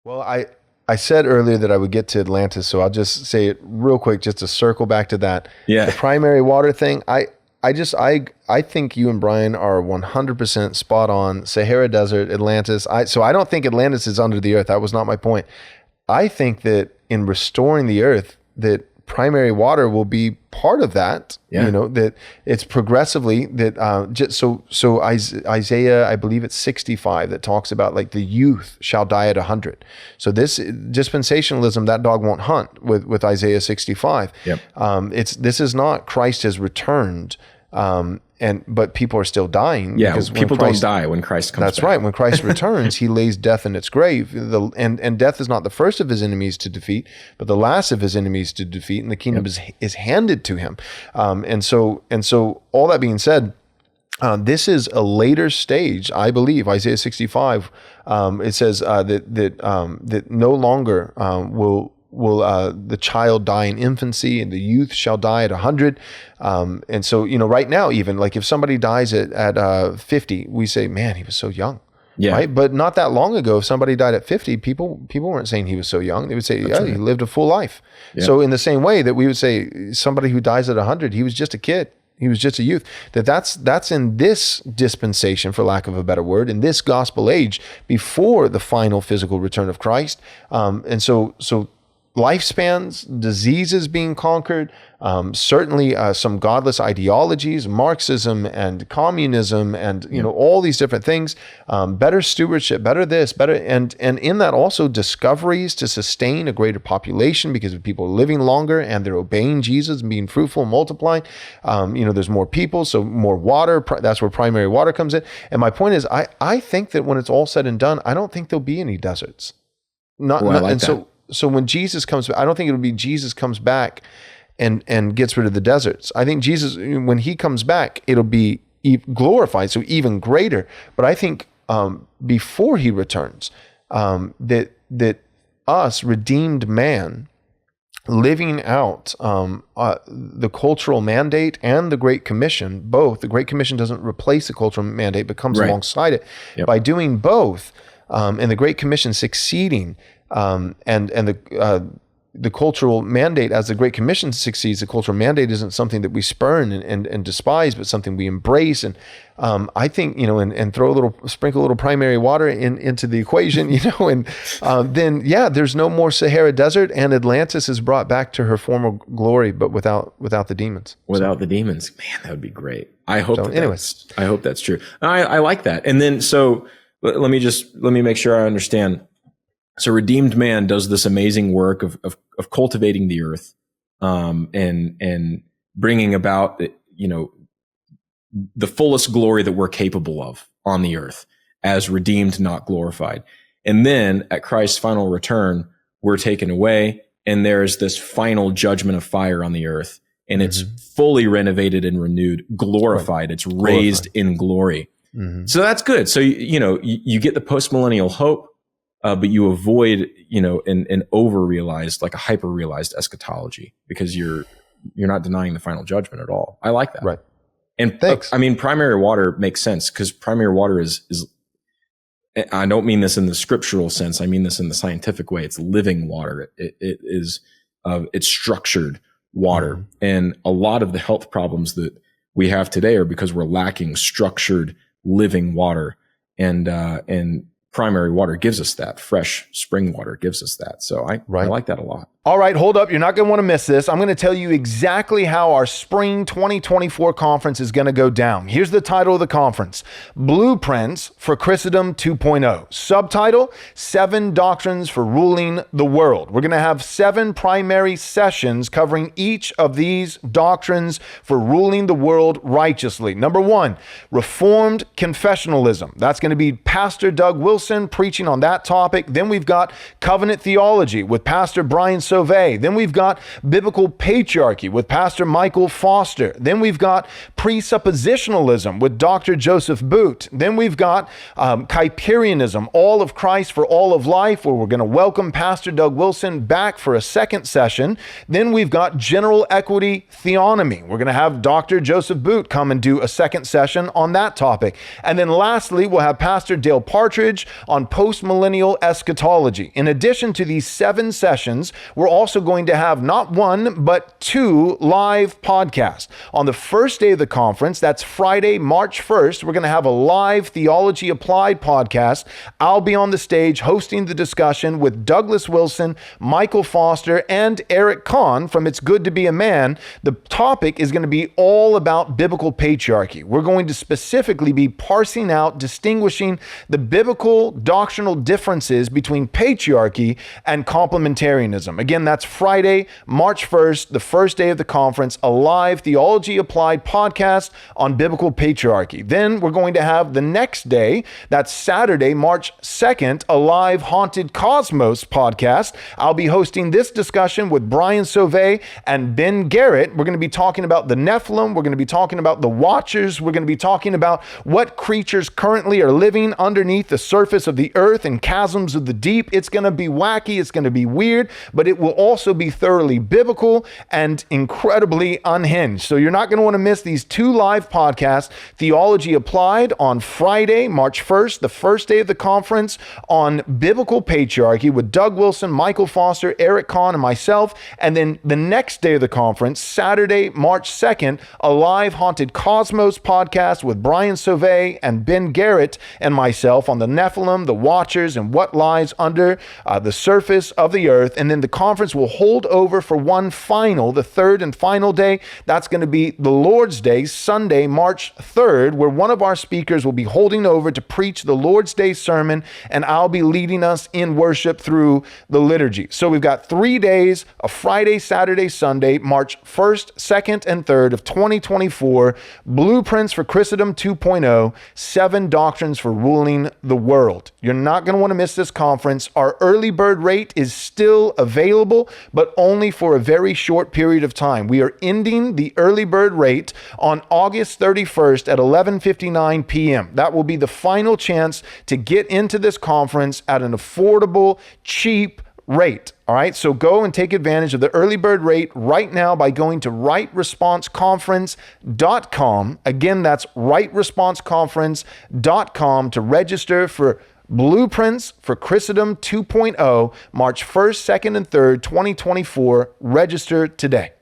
Well, I said earlier that I would get to Atlantis, so I'll just say it real quick, just to circle back to that. Yeah. The primary water thing, I think you and Brian are 100% spot on. Sahara Desert, Atlantis. So I don't think Atlantis is under the earth. That was not my point. I think that in restoring the earth, that primary water will be part of that. Yeah. You know, that it's progressively that so Isaiah, I believe it's 65, that talks about like the youth shall die at 100. So this dispensationalism, that dog won't hunt with Isaiah 65. Yep. This is not Christ has returned. But people are still dying. Yeah, because people don't die when Christ comes back. That's right. When Christ returns, he lays death in its grave. And death is not the first of his enemies to defeat, but the last of his enemies to defeat, and the kingdom is handed to him. And so all that being said, this is a later stage, I believe. Isaiah 65, it says that no longer will the child die in infancy, and the youth shall die at 100. And so, right now, even like if somebody dies at 50, we say, man, he was so young. Yeah. Right. But not that long ago, if somebody died at 50, people weren't saying he was so young. They would say, he lived a full life. Yeah. So in the same way that we would say somebody who dies at 100, he was just a kid. He was just a youth. That's in this dispensation, for lack of a better word, in this gospel age, before the final physical return of Christ. And so lifespans, diseases being conquered, certainly some godless ideologies, Marxism and communism, and all these different things, better stewardship, better this, better, and in that also discoveries to sustain a greater population because of people living longer and they're obeying Jesus and being fruitful and multiplying. There's more people, so more water. That's where primary water comes in. And my point is, I think that when it's all said and done, I don't think there'll be any deserts. So when Jesus comes back, I don't think it'll be Jesus comes back and gets rid of the deserts. I think Jesus, when he comes back, it'll be glorified, so even greater. But I think before he returns, that us, redeemed man, living out the cultural mandate and the Great Commission, both. The Great Commission doesn't replace the cultural mandate, but comes alongside it. Yep. By doing both, and the Great Commission succeeding, and the cultural mandate, as the Great Commission succeeds, the cultural mandate isn't something that we spurn and despise, but something we embrace. And I think, and sprinkle a little primary water into the equation, and then there's no more Sahara Desert, and Atlantis is brought back to her former glory, but without the demons. Without the demons, man, that would be great. I hope. I hope that's true. I like that. And then so let me make sure I understand. So redeemed man does this amazing work of cultivating the earth, and bringing about the fullest glory that we're capable of on the earth as redeemed, not glorified. And then at Christ's final return, we're taken away, and there's this final judgment of fire on the earth, and it's fully renovated and renewed, glorified. Right. It's raised in glory. Mm-hmm. So that's good. So you get the postmillennial hope. But you avoid, an over-realized, like a hyper-realized eschatology, because you're not denying the final judgment at all. I like that. Right. And thanks. Primary water makes sense, because primary water is, I don't mean this in the scriptural sense. I mean this in the scientific way. It's living water. It is, it's structured water. Mm-hmm. And a lot of the health problems that we have today are because we're lacking structured living water. And primary water gives us that. Fresh spring water gives us that. So I like that a lot. All right, hold up. You're not going to want to miss this. I'm going to tell you exactly how our spring 2024 conference is going to go down. Here's the title of the conference: Blueprints for Christendom 2.0. Subtitle: 7 Doctrines for Ruling the World. We're going to have 7 primary sessions covering each of these doctrines for ruling the world righteously. Number 1, Reformed Confessionalism. That's going to be Pastor Doug Wilson preaching on that topic. Then we've got Covenant Theology with Pastor Brian Sauvé. Then we've got Biblical Patriarchy with Pastor Michael Foster. Then we've got Presuppositionalism with Dr. Joseph Boot. Then we've got Kuyperianism, All of Christ for All of Life, where we're going to welcome Pastor Doug Wilson back for a second session. Then we've got General Equity Theonomy. We're going to have Dr. Joseph Boot come and do a second session on that topic. And then lastly, we'll have Pastor Dale Partridge on postmillennial eschatology. In addition to these 7 sessions, we're also going to have not 1, but 2 live podcasts. On the first day of the conference, that's Friday, March 1st, we're going to have a live Theology Applied podcast. I'll be on the stage hosting the discussion with Douglas Wilson, Michael Foster, and Eric Kahn from It's Good to Be a Man. The topic is going to be all about biblical patriarchy. We're going to specifically be parsing out, distinguishing the biblical doctrinal differences between patriarchy and complementarianism. Again, that's Friday, March 1st, the first day of the conference, a live Theology Applied podcast on biblical patriarchy. Then we're going to have the next day, that's Saturday, March 2nd, a live Haunted Cosmos podcast. I'll be hosting this discussion with Brian Sauvé and Ben Garrett. We're going to be talking about the Nephilim. We're going to be talking about the Watchers. We're going to be talking about what creatures currently are living underneath the surface of the earth and chasms of the deep. It's going to be wacky. It's going to be weird, but it will also be thoroughly biblical and incredibly unhinged. So you're not going to want to miss these 2 live podcasts, Theology Applied on Friday, March 1st, the first day of the conference on biblical patriarchy with Doug Wilson, Michael Foster, Eric Kahn, and myself. And then the next day of the conference, Saturday, March 2nd, a live Haunted Cosmos podcast with Brian Sauvé and Ben Garrett and myself on the Nephilim, the Watchers, and what lies under the surface of the earth. And then the conference will hold over for one final, the third and final day. That's going to be the Lord's Day, Sunday, March 3rd, where one of our speakers will be holding over to preach the Lord's Day sermon, and I'll be leading us in worship through the liturgy. So we've got 3 days, a Friday, Saturday, Sunday, March 1st, 2nd, and 3rd of 2024, Blueprints for Christendom 2.0, 7 Doctrines for Ruling the World. You're not going to want to miss this conference. Our early bird rate is still available, but only for a very short period of time. We are ending the early bird rate on August 31st at 11:59 p.m. That will be the final chance to get into this conference at an affordable, cheap rate. All right, so go and take advantage of the early bird rate right now by going to rightresponseconference.com. Again, that's rightresponseconference.com to register for Blueprints for Christendom 2.0, March 1st, 2nd, and 3rd, 2024. Register today.